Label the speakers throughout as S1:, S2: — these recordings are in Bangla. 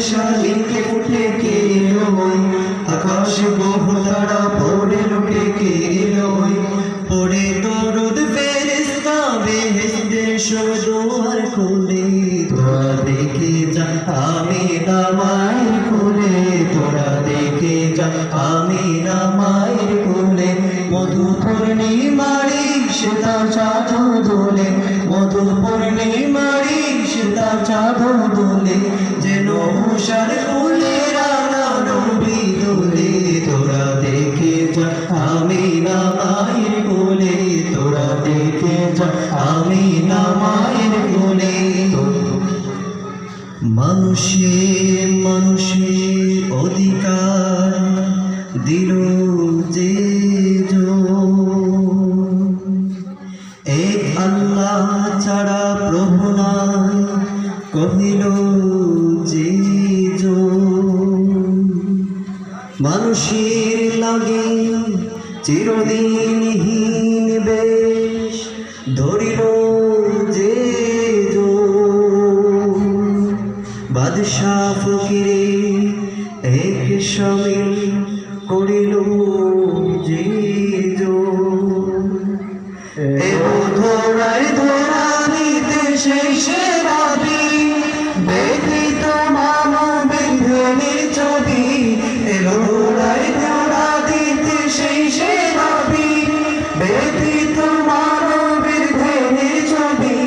S1: শালিকে ফুটে কে এলো আকাশ গ্রহ তারা পড়ে লুটে কে এলো পড়ে দরুদ ফেরেশতা বেহেশতে সদোয়ার খুলে তোরা দেখে যা আমিনা মায়ের কোলে তোরা দেখে যা আমিনা মায়ের কোলে মধু পূর্ণিমারি সেতা চাঁদ দোলে মধু পূর্ণিমারি সেতা চাঁদ দোলে যেন উষার ফুলে রাঙা নবী দোলে তোরা দেখে যা আমিনা মায়ের কোলে তোরা দেখে যা আমিনা মায়ের কোলে মানুষের অধিকার দিল যে এক আল্লাহ ছাড়া প্রভু নাই কহিল যে মানুষের লাগে চিরদিনহীন বেশ ধরিল যে বাদশাহ ফকিরে এক শামিল করিল যে ধরাই ধরা নিতে সেই সেরাবি ব্যতীত মানবের ভেঙে ছবি এলো ধরাই ধরা দিতে সেই সেরাবি ব্যতীত মানবের ভেঙে ছবি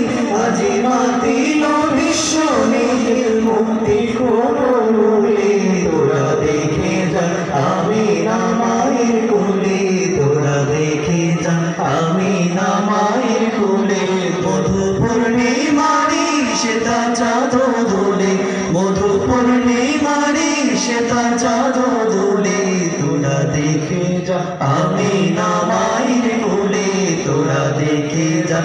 S1: আজি মাতিল বিশ্ব নীল মুক্তি কোলে তোরা দেখে যা আমিনা মায়ের কোলে তোরা দেখে যা আমিনা মায়ের কোলে মধু পূর্ণিমারি সেতা চাঁদ দোলে মধু পূর্ণিমারি সেতা চাঁদ দোলে তোরা দেখে যা আমিনা মায়ের কোলে তোরা দেখে যা